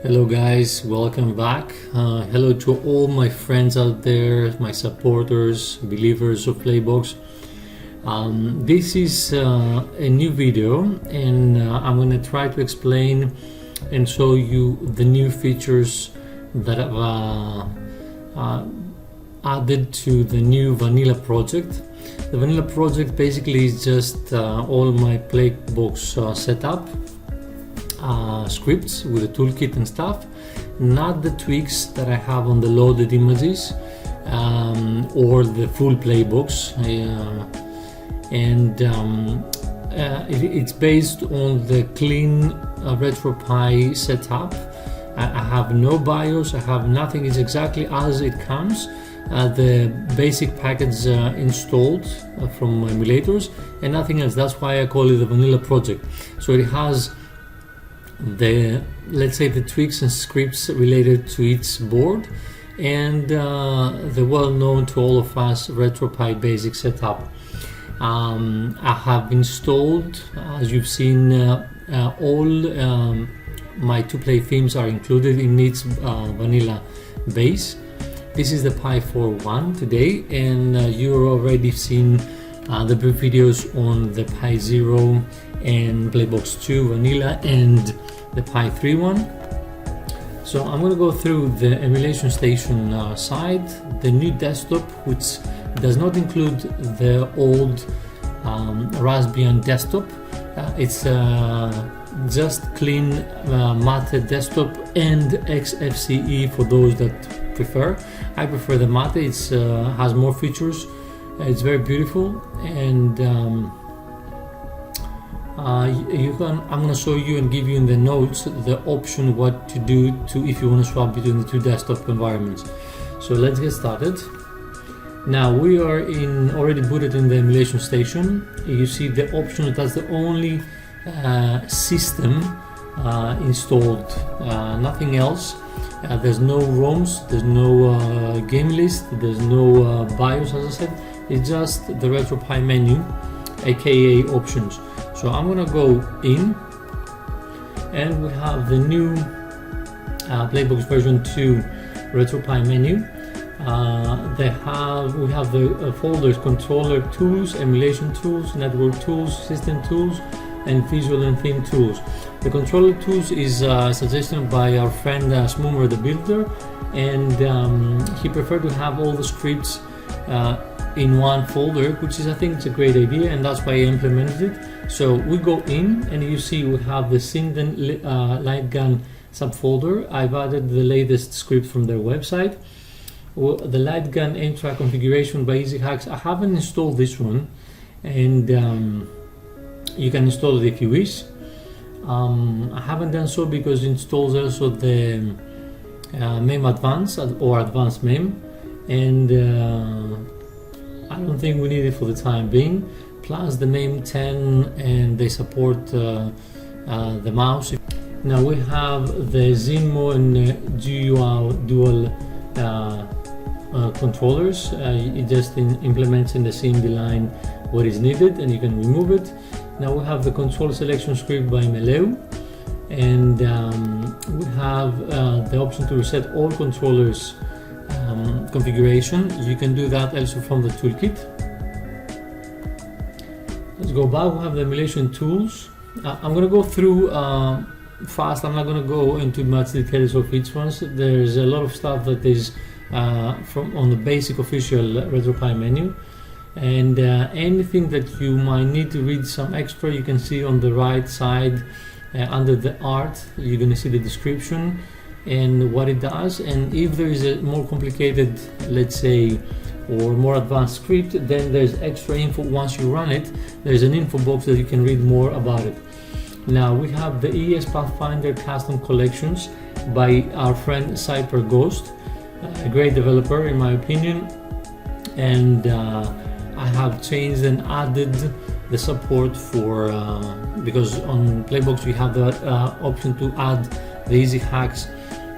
Hello guys, welcome back. Hello to all my friends out there, my supporters, believers of PlayBox. This is a new video, and I'm going to try to explain and show you the new features that I've added to the new Vanilla project. The Vanilla project basically is just all my PlayBox setup. Scripts with the toolkit and stuff, not the tweaks that I have on the loaded images or the full PlayBox, it's based on the clean RetroPie setup. I have no BIOS, I have nothing, it's exactly as it comes. The basic package installed from emulators and nothing else. That's why I call it the Vanilla project. So it has let's say the tweaks and scripts related to each board and the well-known to all of us RetroPie basic setup. I have installed, as you've seen, all my 2Play themes are included in each Vanilla base. This is the Pi 4.1 today, and you've already seen the brief videos on the Pi 0 and PlayBox 2 Vanilla and the Pi 3.1. So I'm going to go through the EmulationStation side, the new desktop, which does not include the old Raspbian desktop. It's just clean Mate desktop and XFCE for those that prefer. I prefer the Mate. It has more features. It's very beautiful, and I'm going to show you and give you in the notes the option what to do if you want to swap between the two desktop environments. So let's get started. Now we are already booted in the EmulationStation. You see the option, that's the only system installed, nothing else. There's no ROMs, there's no game list, there's no BIOS, as I said. It's just the RetroPieMenu, aka options. So I'm gonna go in, and we have the new PlayBox version 2 RetroPieMenu. We have the folders: controller tools, emulation tools, network tools, system tools, and visual and theme tools. The controller tools is suggested by our friend Smoomer the Builder, and he preferred to have all the scripts in one folder, which is, I think, it's a great idea, and that's why I implemented it. So we go in, and you see we have the Sinden Lightgun subfolder. I've added the latest script from their website. The Lightgun aim-track configuration by EasyHacks. I haven't installed this one, and you can install it if you wish. I haven't done so because it installs also the MAME Advanced or Advanced MAME, and I don't think we need it for the time being. Plus the MAME 10, and they support the mouse. Now we have the Zinmo and dual controllers. It just implements in the CMD line what is needed, and you can remove it. Now we have the control selection script by Meleu, and we have the option to reset all controllers configuration. You can do that also from the toolkit. Let's go back. We have the emulation tools. I'm going to go through fast. I'm not going to go into much details of each one. There's a lot of stuff that is on the basic official RetroPieMenu, and anything that you might need to read some extra, you can see on the right side under the art. You're going to see the description and what it does, and if there is a more complicated, let's say, or more advanced script, then there's extra info. Once you run it, there's an info box that you can read more about it. Now we have the ES Pathfinder custom collections by our friend Cyper Ghost, a great developer in my opinion, and I have changed and added the support for because on PlayBox we have the option to add the EasyHacks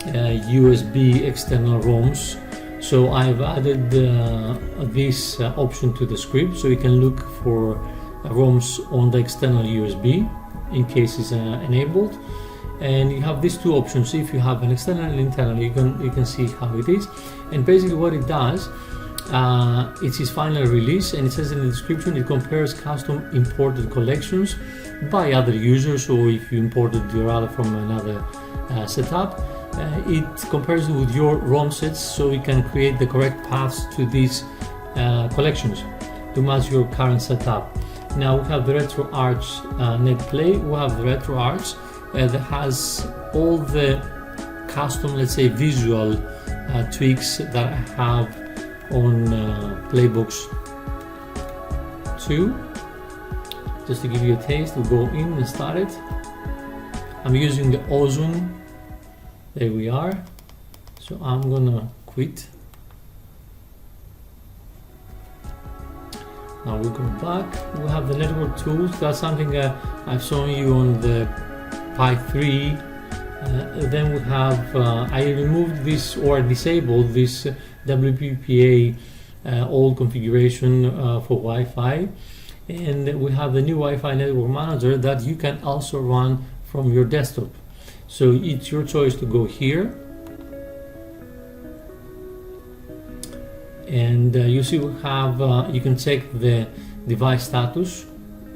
USB external ROMs. So I've added this option to the script, so you can look for ROMs on the external USB in case it's enabled. and you have these two options. If you have an external and internal, you can see how it is. And basically what it does, it's its final release, and it says in the description it compares custom imported collections by other users, or if you imported your other from another setup, it compares it with your ROM sets, so you can create the correct paths to these collections to match your current setup. Now we have the RetroArch Net Play. We have the RetroArch that has all the custom, let's say, visual tweaks that I have on PlayBox 2. Just to give you a taste, we'll go in and start it. I'm using the Ozone. There we are. So I'm gonna quit. Now we go back. We have the network tools. That's something I've shown you on the Pi 3. Then we have, I removed this or disabled this WPPA old configuration for Wi-Fi, and we have the new Wi-Fi network manager that you can also run from your desktop. So it's your choice to go here, and you see we have you can check the device status.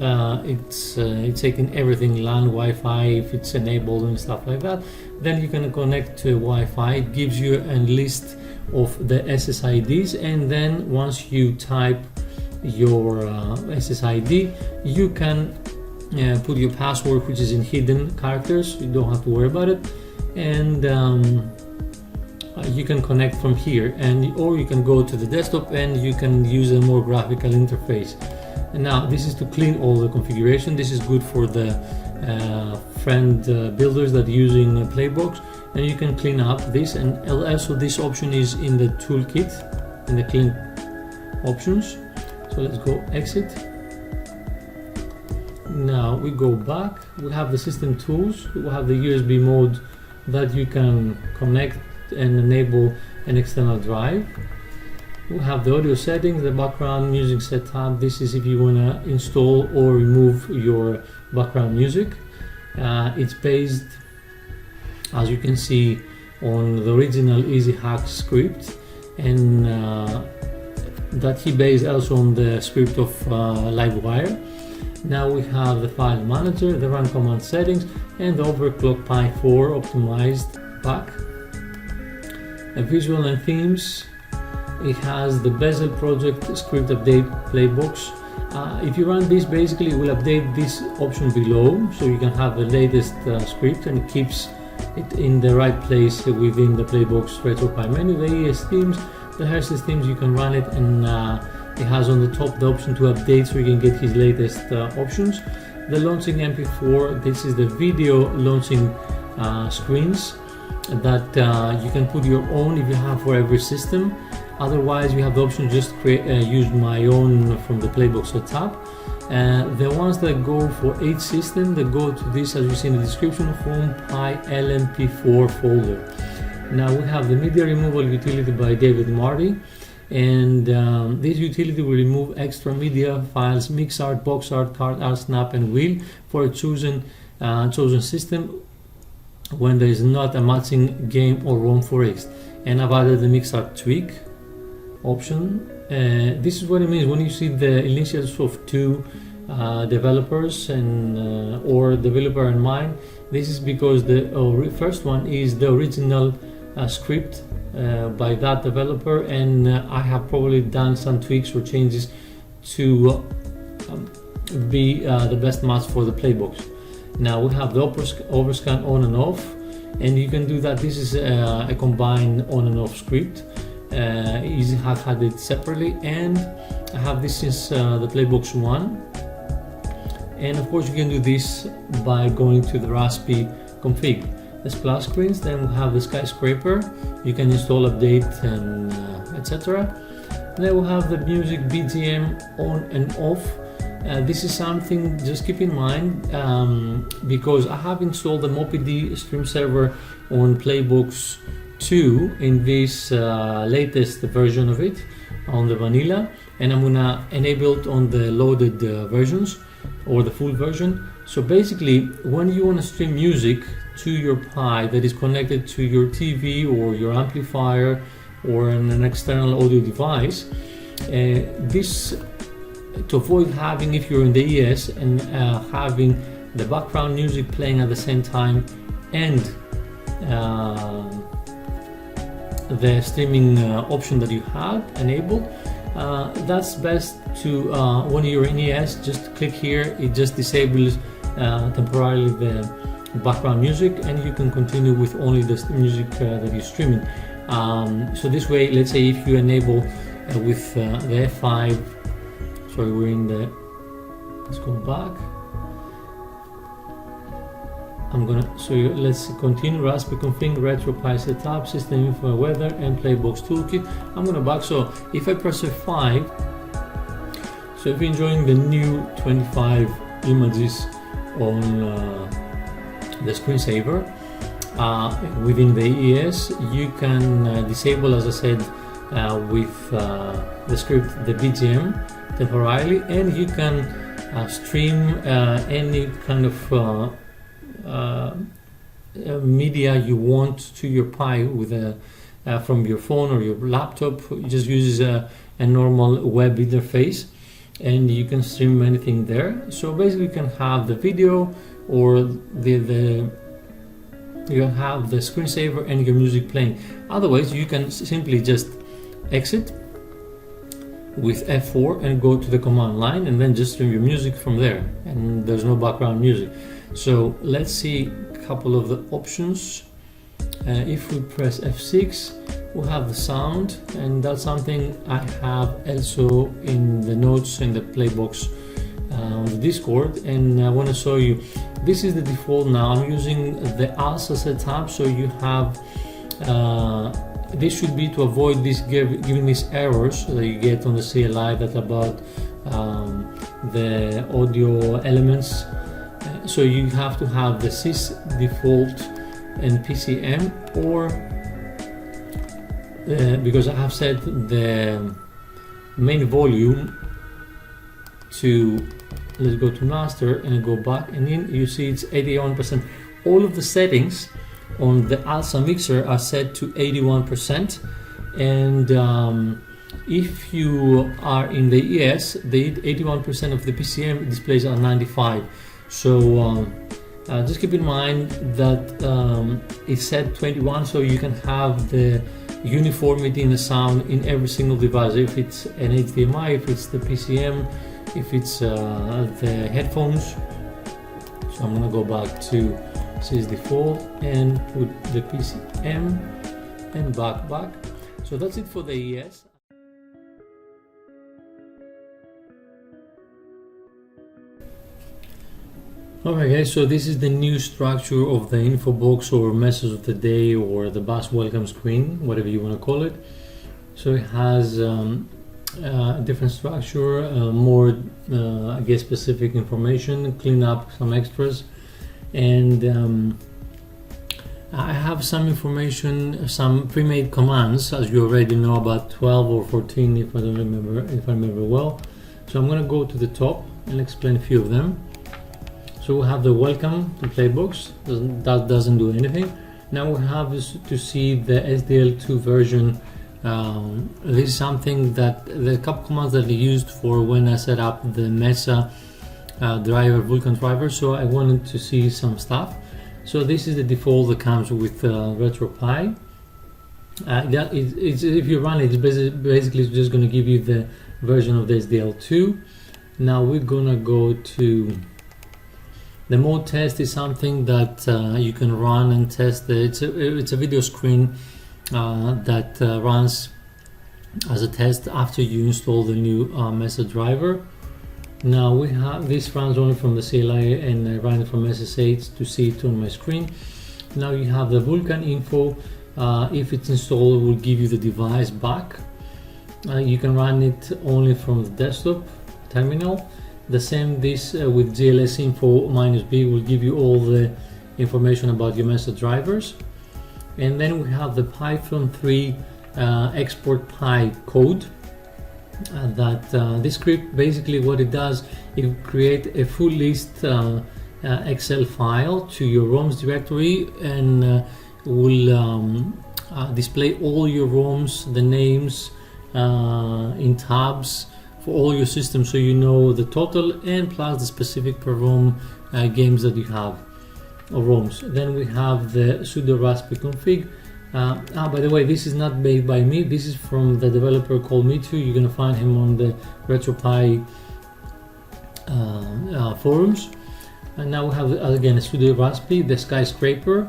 It's taking everything, LAN, Wi-Fi, if it's enabled and stuff like that. Then you can connect to Wi-Fi. It gives you a list of the SSIDs, and then once you type your SSID, you can put your password, which is in hidden characters. You don't have to worry about it, and you can connect from here, or you can go to the desktop and you can use a more graphical interface. And now this is to clean all the configuration. This is good for the friend builders that are using PlayBox, and you can clean up this. And also this option is in the toolkit, in the clean options. So let's go exit. Now we go back. We have the system tools. We have the USB mode that you can connect and enable an external drive. We have the audio settings, the background music setup. This is if you want to install or remove your background music. It's based, as you can see, on the original EasyHack script, and that he based also on the script of Livewire. Now we have the file manager, the run command settings, and the overclock Pi 4 optimized pack. The visual and themes. It has the Bezel project script update Playbox. If you run this, basically it will update this option below, so you can have the latest script, and it keeps it in the right place within the Playbox RetroPieMenu. The ES themes, the Hershey's themes, you can run it, and it has on the top the option to update, so you can get his latest options. The launching MP4, this is the video launching screens that you can put your own if you have for every system. Otherwise, you have the option to just use my own from the PlayBox setup. The ones that go for each system, they go to this, as you see in the description, from Pi LMP4 folder. Now we have the media removal utility by David Marty, and this utility will remove extra media files, mix art, box art, card art, snap, and wheel for a chosen system when there is not a matching game or ROM for it. And I've added the mix art tweak option. This is what it means when you see the initials of two developers and or developer and mine. This is because the first one is the original script by that developer, and I have probably done some tweaks or changes to be the best match for the PlayBox. Now we have the overscan on and off, and you can do that. This is a combined on and off script. EasyHack had it separately, and I have this since the PlayBox 1. And of course you can do this by going to the Raspi config. The splash screens, then we have the skyscraper. You can install, update, and etc. Then we have the music BGM on and off. This is something just keep in mind because I have installed the MoPD stream server on PlayBox 2 in this latest version of it on the vanilla, and I'm gonna enable it on the loaded versions or the full version. So basically when you want to stream music to your Pi that is connected to your TV or your amplifier or an external audio device. This to avoid having, if you're in the ES, and having the background music playing at the same time and the streaming option that you have enabled, that's best to, when you're in ES, just click here. It just disables temporarily the background music, and you can continue with only the music that you're streaming. So this way, let's say if you enable with the F5, sorry, we're in the, let's go back. I'm gonna, so let's continue. Raspberry config, RetroPie setup, system info, weather, and PlayBox Toolkit. I'm gonna back. So if I press F5, so if you're enjoying the new 25 images on the Screensaver within the ES, you can disable, as I said, with the script, the BGM temporarily, and you can stream any kind of media you want to your Pi with from your phone or your laptop. It just uses a normal web interface, and you can stream anything there. So basically you can have the video or you have the Screensaver and your music playing. Otherwise you can simply just exit with F4 and go to the command line, and then just stream your music from there, and there's no background music. So let's see a couple of the options. If we press F6, we'll have the sound, and that's something I have also in the notes in the Playbox on the Discord, and I want to show you. This is the default now. I'm using the ALSA setup, so you have this should be to avoid this giving these errors that you get on the CLI that about the audio elements. So you have to have the sys default and PCM, or because I have set the main volume to, let's go to master and go back, and then you see it's 81%. All of the settings on the ALSA mixer are set to 81%, and if you are in the ES, the 81% of the PCM displays are 95. So just keep in mind that it's set 21, so you can have the uniformity in the sound in every single device. If it's an HDMI, if it's the PCM, if it's the headphones. So I'm gonna go back to sys default and put the PCM and back. So that's it for the ES. Alright guys, so this is the new structure of the info box or message of the day or the bus welcome screen, whatever you want to call it. So it has a different structure, more I guess specific information, clean up some extras, and I have some information, some pre-made commands, as you already know, about 12 or 14 if I remember well. So I'm going to go to the top and explain a few of them. So we have the welcome to Playbox, that doesn't do anything. Now we have to see the SDL2 version. This is something that the couple commands that I used for when I set up the MESA driver, Vulkan driver. So I wanted to see some stuff. So this is the default that comes with RetroPie. If you run it, it's basically just going to give you the version of the SDL2. Now we're gonna go to the mode test. Is something that you can run and test. It's a video screen that runs as a test after you install the new MESA driver. Now we have this runs only from the CLI, and I ran it from SSH to see it on my screen. Now you have the Vulkan info. If it's installed, it will give you the device back. You can run it only from the desktop terminal. The same this with GLS info -B will give you all the information about your MESA drivers. And then we have the Python 3 export Pi code. That this script basically what it does, it creates a full list Excel file to your ROMs directory, and will display all your ROMs, the names in tabs for all your systems, so you know the total and plus the specific per ROM games that you have, or ROMs. Then we have the sudo raspi config. By the way, this is not made by me, this is from the developer called Me2. You're gonna find him on the RetroPie forums. And now we have again a sudo raspi, the skyscraper.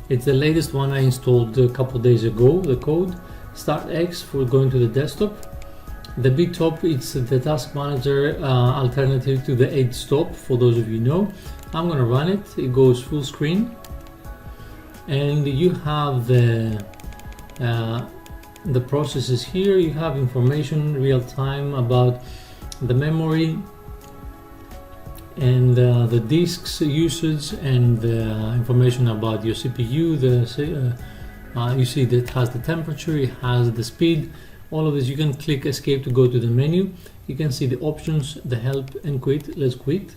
It's the latest one I installed a couple days ago, the code. Start X for going to the desktop. The Btop, it's the task manager alternative to the Dekstop, for those of you know. I'm gonna run it. It goes full screen, and you have the processes here. You have information real time about the memory and the disks usage, and the information about your CPU. You see that it has the temperature, it has the speed. All of this, you can click escape to go to the menu. You can see the options, the help, and quit. Let's quit,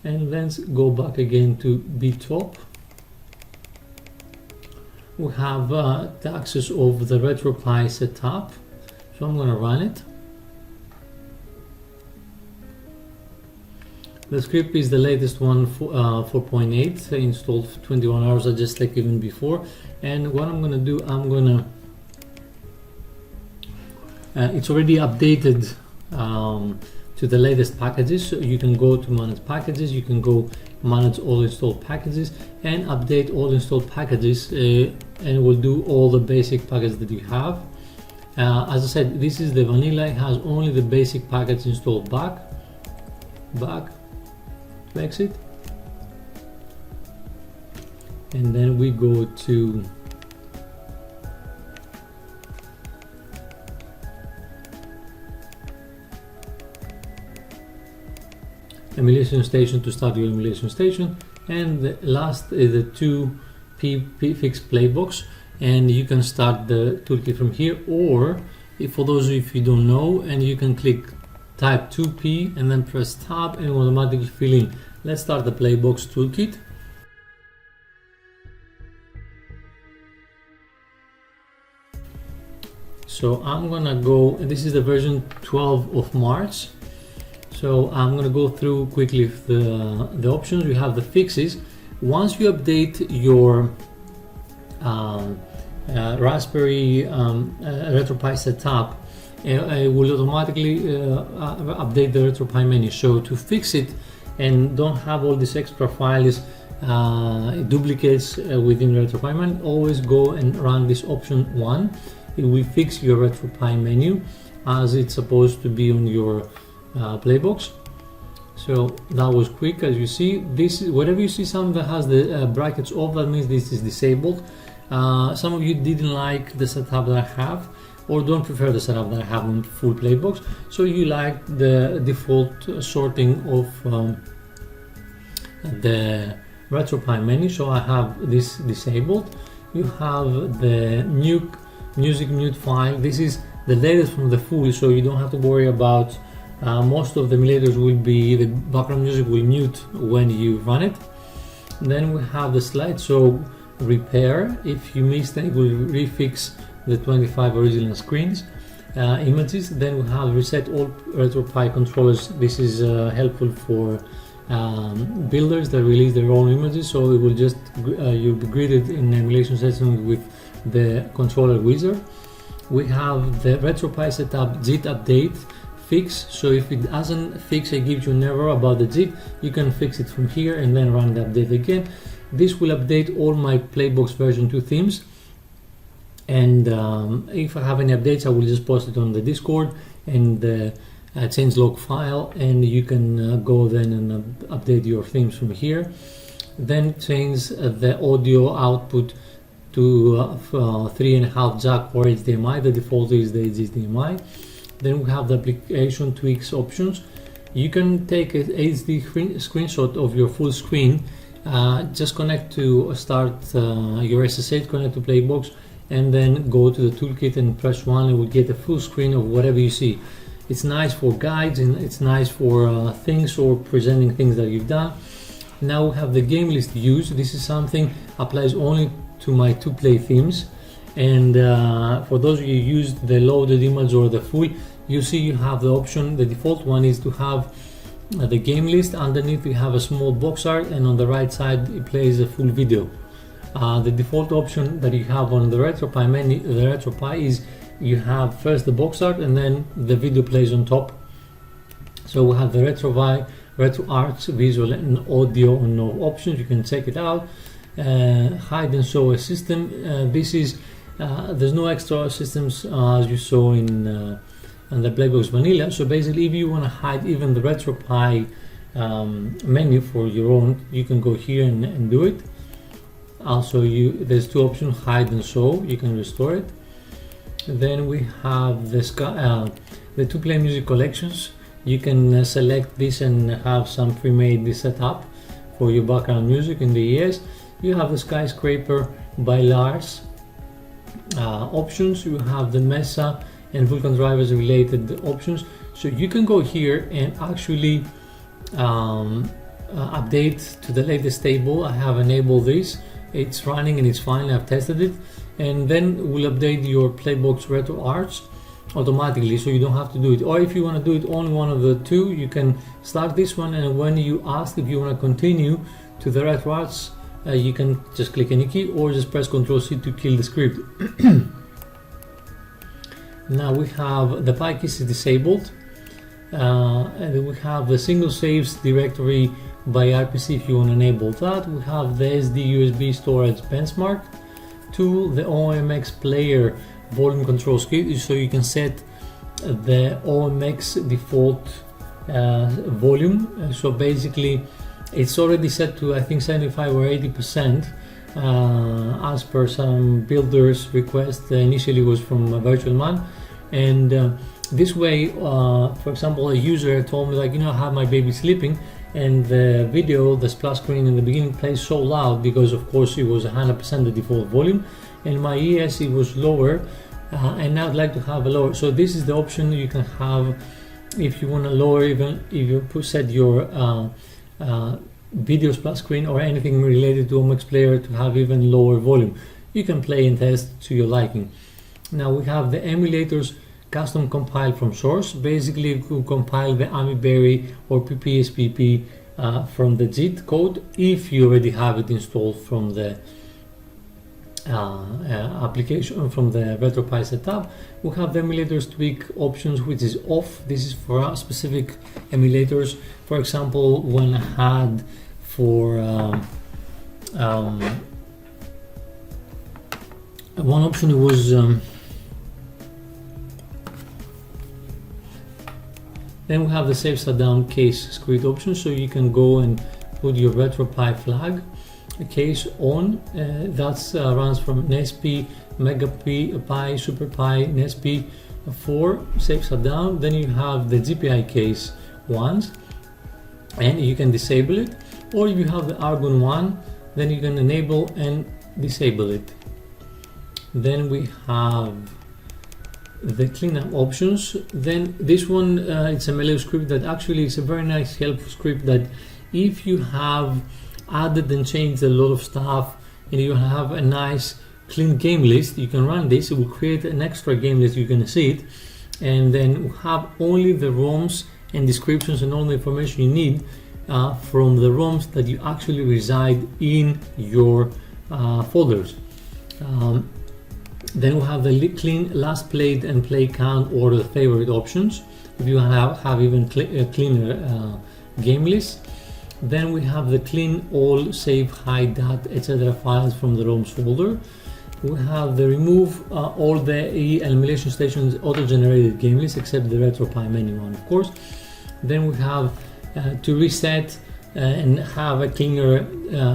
and let's go back again to Btop. We have the access of the RetroPie setup, so I'm going to run it. The script is the latest one, 4.8, installed 21 hours, just like even before. And what I'm going to do, it's already updated to the latest packages. So you can go to manage packages, you can go manage all installed packages and update all installed packages, and it will do all the basic packages that you have. As I said, this is the vanilla, it has only the basic package installed. Back to exit, and then we go to EmulationStation to start your EmulationStation, and the last is the 2p fix PlayBox, and you can start the toolkit from here, or if for those if you don't know, and you can type 2p and then press tab and it will automatically fill in. Let's start the PlayBox toolkit. So I'm gonna go, and this is the version 12 of March. So I'm going to go through quickly the options. We have the fixes. Once you update your Raspberry RetroPie setup, it will automatically update the RetroPie menu. So to fix it and don't have all these extra files, duplicates within RetroPie menu, always go and run this option 1. It will fix your RetroPie menu as it's supposed to be on your PlayBox. So that was quick. As you see, this is whenever you see something that has the brackets off, that means this is disabled. Some of you didn't like the setup that I have, or don't prefer the setup that I have on full PlayBox, so you like the default sorting of the RetroPie menu. So I have this disabled. You have the music mute file. This is the latest from the full, so you don't have to worry about most of the emulators will be, the background music will mute when you run it. Then we have the slideshow repair. If you missed it, it will refix the 25 original screens images. Then we have reset all RetroPie controllers. This is helpful for builders that release their own images, so it will just you'll be greeted in EmulationStation with the controller wizard. We have the RetroPie setup JIT update fix. So if it doesn't fix, it gives you an error about the JIT, you can fix it from here and then run the update again. This will update all my PlayBox version 2 themes, and if I have any updates, I will just post it on the Discord and change log file, and you can go then and update your themes from here. Then change the audio output to 3.5 jack or HDMI. The default is the HDMI. Then we have the application tweaks options. You can take an HD screenshot of your full screen, just connect to start your SSH, connect to PlayBox, and then go to the toolkit and press 1. It will get a full screen of whatever you see. It's nice for guides and it's nice for things or presenting things that you've done. Now we have the game list views. This is something applies only to my 2Play themes, and for those of you who used the loaded image or the full, you see you have the option. The default one is to have the game list. Underneath you have a small box art, and on the right side it plays a full video. The default option that you have on the RetroPie menu, the RetroPie, is you have first the box art and then the video plays on top. So we have the RetroArts visual and audio and no options. You can check it out. Hide and show a system. This is there's no extra systems as you saw in the PlayBox Vanilla. So basically, if you want to hide even the RetroPie menu for your own, you can go here and do it. Also, there's two options: hide and show. You can restore it. Then we have the 2Play music collections. You can select this and have some pre-made set up for your background music in the ES. You have the Skyscraper by Lars options. You have the MESA and Vulkan drivers related options. So you can go here and actually update to the latest table. I have enabled this. It's running and it's fine. I've tested it. And then we'll update your PlayBox RetroArts automatically, so you don't have to do it. Or if you want to do it only one of the two, you can start this one, and when you ask if you want to continue to the RetroArts, you can just click any key or just press Ctrl+C to kill the script. Now we have the PI keys is disabled, and we have the single saves directory by RPC if you want to enable that. We have the SD USB storage benchmark tool, the OMX player volume control script, so you can set the OMX default volume. So basically it's already set to I think 75 or 80% as per some builders request. Initially was from a virtual man, and this way for example, a user told me, like, I have my baby sleeping and the video, the splash screen in the beginning plays so loud because of course it was 100% the default volume, and my ES it was lower, and now I'd like to have a lower. So this is the option you can have if you want to lower, even if you set your video splash screen or anything related to OMX player to have even lower volume. You can play and test to your liking. Now we have the emulators custom compile from source. Basically you compile the AmiBerry or PPSPP from the JIT code if you already have it installed from the application, from the RetroPie setup. We have the emulators tweak options, which is off. This is for specific emulators. For example, when I had for one option was then we have the save shutdown case script option, so you can go and put your RetroPie flag case on. That runs from NESP, MegaPi, SuperPi, NESP for save shutdown. Then you have the GPI case ones, and you can disable it. Or if you have the Argon one, then you can enable and disable it. Then we have the cleanup options. Then this one, it's a Meleo script that actually is a very nice helpful script that if you have added and changed a lot of stuff and you have a nice clean game list, you can run this. It will create an extra game list, you can see it, and then have only the ROMs and descriptions and all the information you need from the ROMs that you actually reside in your folders. Then we have the clean last played and play count or the favorite options if you have even cleaner game list. Then we have the clean all save hide dat etc files from the ROMs folder. We have the remove all the EmulationStation's auto-generated game list except the RetroPieMenu one, of course. Then we have to reset and have a cleaner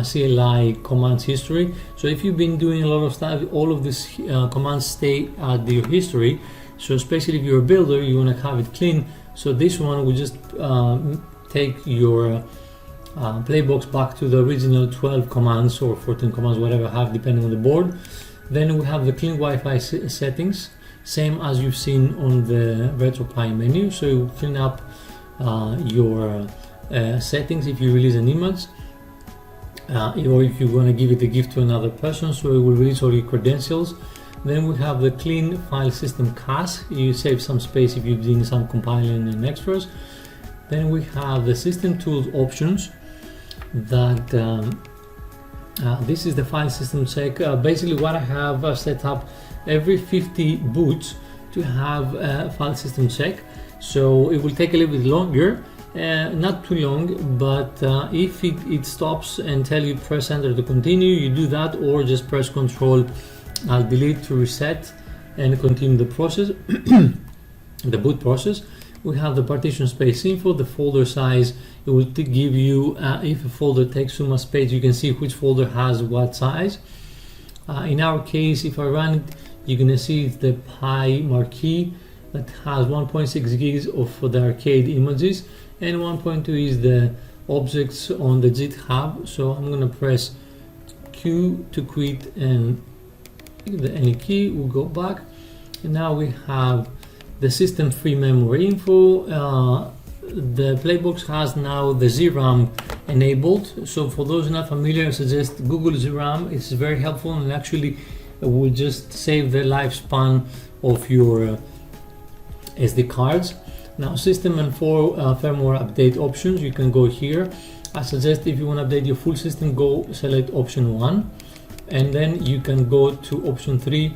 CLI commands history. So if you've been doing a lot of stuff, all of these commands stay at your history. So especially if you're a builder, you want to have it clean. So this one will just take your playbox back to the original 12 commands or 14 commands, whatever I have depending on the board. Then we have the clean Wi-Fi settings. same as you've seen on the RetroPie menu. So you clean up your settings if you release an image, or if you want to give it a gift to another person, so it will release all your credentials. Then we have the clean file system cache. You save some space if you're doing some compiling and extras. Then we have the system tools options that this is the file system check. Basically what I have set up every 50 boots to have a file system check, so it will take a little bit longer, not too long, but if it stops and tell you press enter to continue, you do that, or just press Control Delete to reset and continue the process, the boot process. We have the partition space info, the folder size. It will give you, if a folder takes too much space, you can see which folder has what size. In our case, if I run it, you're gonna see it's the Pi marquee that has 1.6 gigs of the arcade images, and 1.2 is the objects on the GitHub. So I'm gonna press Q to quit and the any key. We'll go back, and now we have the system free memory info. The PlayBox has now the ZRAM enabled. So for those not familiar, I suggest Google ZRAM. It's very helpful and actually will just save the lifespan of your SD cards. Now system and firmware update options, you can go here. I suggest if you want to update your full system, go select option 1, and then you can go to option 3.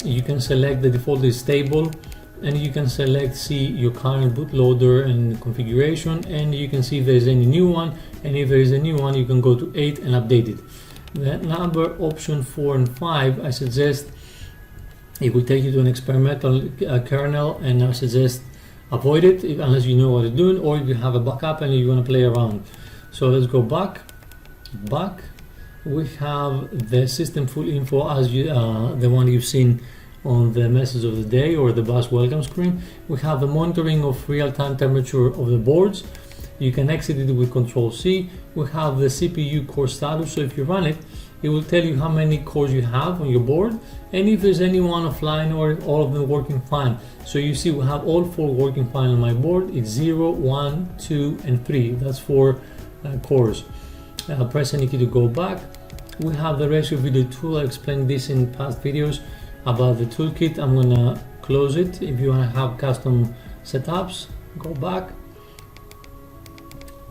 You can select the default is stable, and you can select see your current bootloader and configuration, and you can see if there's any new one, and if there is a new one you can go to 8 and update it. The number option 4 and 5, I suggest it will take you to an experimental kernel, and I suggest avoid it unless you know what you're doing, or if you have a backup and you want to play around. So let's go back. We have the system full info as you, the one you've seen on the message of the day or the bus welcome screen. We have the monitoring of real-time temperature of the boards. You can exit it with Control-C. We have the CPU core status, so if you run it, it will tell you how many cores you have on your board, and if there's any one offline or all of them working fine. So you see we have all 4 working fine on my board. It's 0, 1, 2, and 3. That's 4 cores. Press any key to go back. We have the ratio video tool. I explained this in past videos about the toolkit. I'm gonna close it. If you want to have custom setups, go back.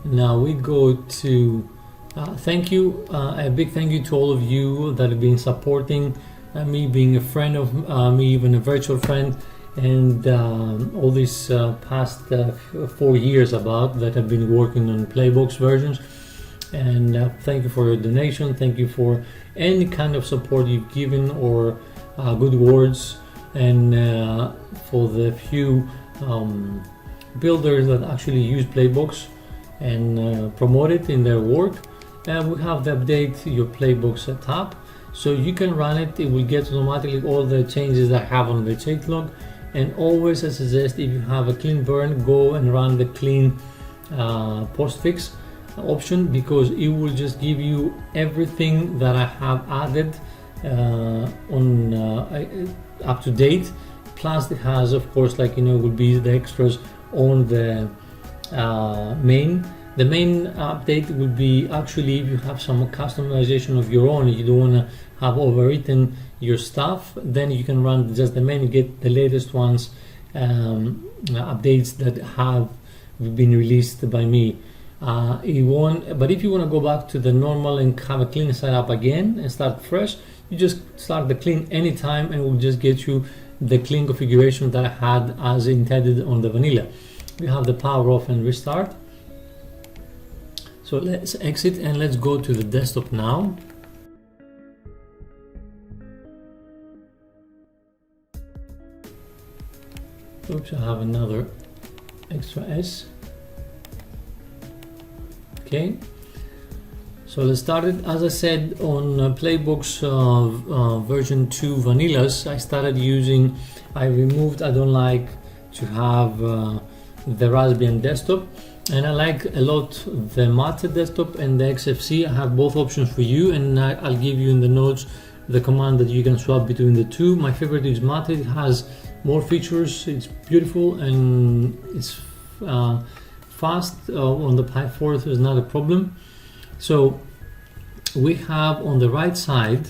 Now we go to thank you, a big thank you to all of you that have been supporting me, being a friend of me, even a virtual friend, and all these past 4 years about that have been working on PlayBox versions. And thank you for your donation. Thank you for any kind of support you've given, or good words, and for the few builders that actually use PlayBox and promote it in their work. And we have the update your PlayBox setup, so you can run it. It will get automatically all the changes that I have on the changelog. And always I suggest, if you have a clean burn, go and run the clean postfix option, because it will just give you everything that I have added on up to date. Plus it has, of course, like will be the extras on the main. The main update will be actually if you have some customization of your own, you don't want to have overwritten your stuff, then you can run just the main, you get the latest ones, updates that have been released by me. It won't, but if you want to go back to the normal and have a clean setup again and start fresh, you just start the clean anytime, and it will just get you the clean configuration that I had as intended on the vanilla. We have the power off and restart. So let's exit and let's go to the desktop now. Oops, I have another extra S. Okay, so let's start it. As I said, on PlayBox version 2 vanillas, I started using, I don't like to have the Raspberry and desktop, and I like a lot the Mate desktop and the XFC. I have both options for you, and I'll give you in the notes the command that you can swap between the two. My favorite is Mate. It has more features. It's beautiful and it's fast. On the Pi 4 is not a problem. So we have on the right side,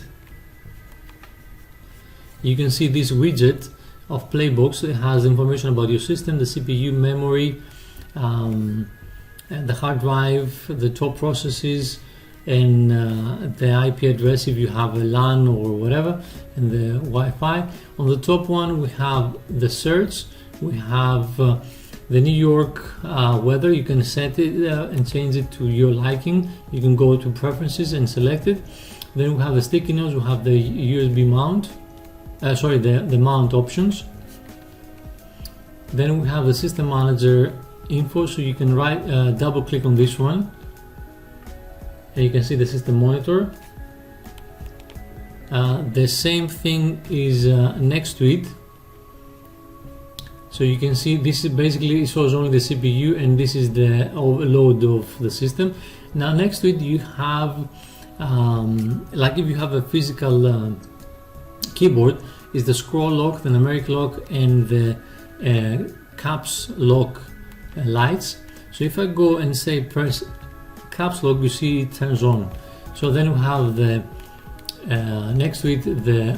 you can see this widget of PlayBox. It has information about your system, the CPU, memory, and the hard drive, the top processes, and the IP address if you have a LAN or whatever, and the Wi-Fi. On the top one we have the search, we have the New York weather. You can set it and change it to your liking. You can go to preferences and select it. Then we have the sticky notes, we have the USB mount, the mount options. Then we have the system manager info, so you can double click on this one and you can see the system monitor. The same thing is next to it, so you can see this is basically, it shows only the CPU and this is the overload of the system. Now next to it you have like if you have a physical keyboard, is the scroll lock, the numeric lock, and the caps lock lights. So if I go and say press caps lock, you see it turns on. So then we have the next to it the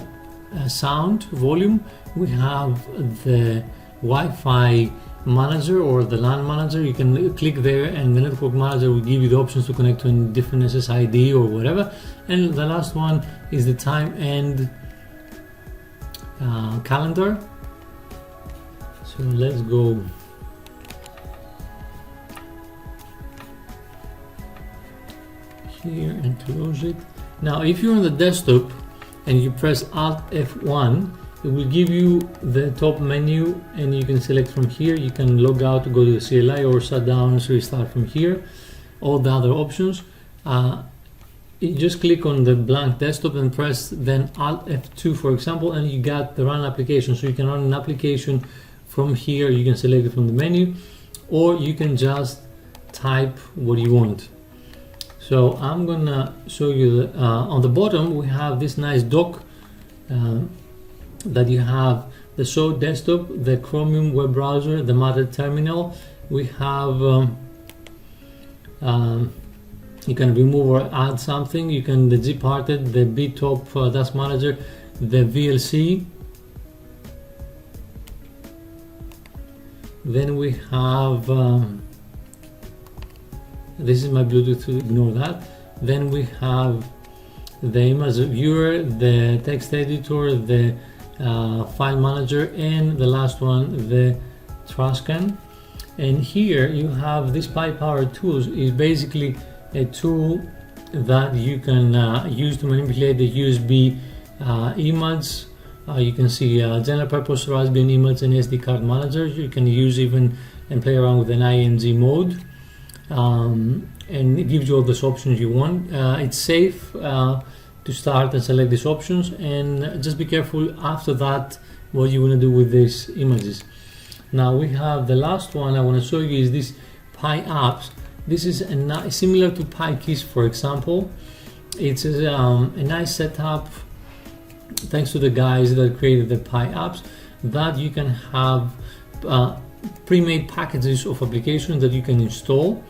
sound volume. We have the Wi-Fi manager or the LAN manager. You can click there and the network manager will give you the options to connect to a different SSID or whatever. And the last one is the time and calendar. So let's go here and close it. Now if you're on the desktop and you press Alt F1, it will give you the top menu and you can select from here. You can log out to go to the CLI or shut down, so restart from here. All the other options. You just click on the blank desktop and press then Alt F2 for example, and you got the run application. So you can run an application from here. You can select it from the menu, or you can just type what you want. So I'm gonna show you on the bottom we have this nice dock that you have the show desktop, the Chromium web browser, the Matter terminal. We have you can remove or add something. You can the Gparted, the Btop task manager, the VLC. Then we have this is my Bluetooth, to ignore that. Then we have the image viewer, the text editor, the file manager, and the last one, the trash can. And here you have this PiPower tools is basically a tool that you can use to manipulate the USB image. You can see general purpose Raspberry image and SD card manager. You can use even and play around with an ING mode, and it gives you all those options you want. It's safe to start and select these options, and just be careful after that what you want to do with these images. Now we have the last one I want to show you is this Pi apps. This is similar to Pi Keys, for example. It's a nice setup thanks to the guys that created the Pi apps, that you can have pre-made packages of applications that you can install,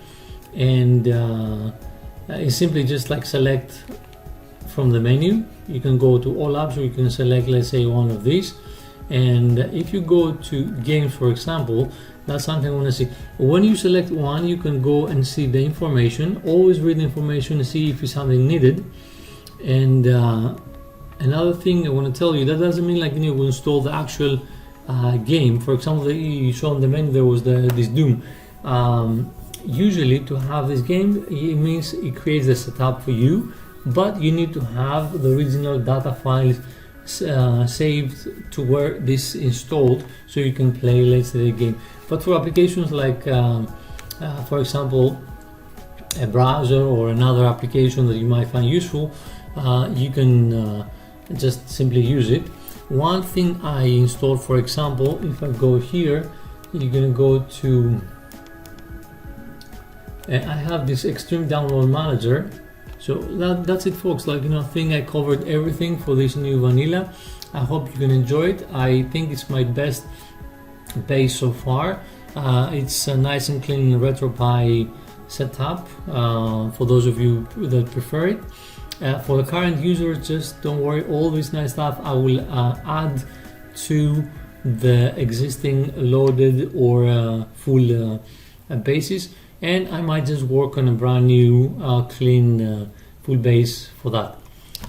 and it's simply just like select from the menu. You can go to all apps, or you can select, let's say, one of these. And if you go to games, for example, that's something I want to see. When you select one, you can go and see the information. Always read the information and see if it's something needed. And another thing I want to tell you, that doesn't mean like you will install the actual game. For example, you saw on the menu there was this Doom. Usually to have this game, it means it creates the setup for you, but you need to have the original data files saved to where this installed, so you can play, let's say, the game. But for applications like for example a browser or another application that you might find useful, you can just simply use it. One thing I installed, for example, if I go here, you're gonna go to I have this Extreme Download Manager. So that's it, folks. Like, I think I covered everything for this new vanilla. I hope you can enjoy it. I think it's my best base so far. It's a nice and clean RetroPie setup for those of you that prefer it. For the current users, just don't worry, all this nice stuff I will add to the existing loaded or full bases, and I might just work on a brand new clean full base for that.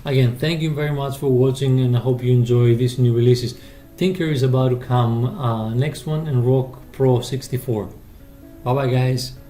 Again, thank you very much for watching, and I hope you enjoy these new releases. Tinker is about to come next one, and Rock Pro 64. Bye bye guys.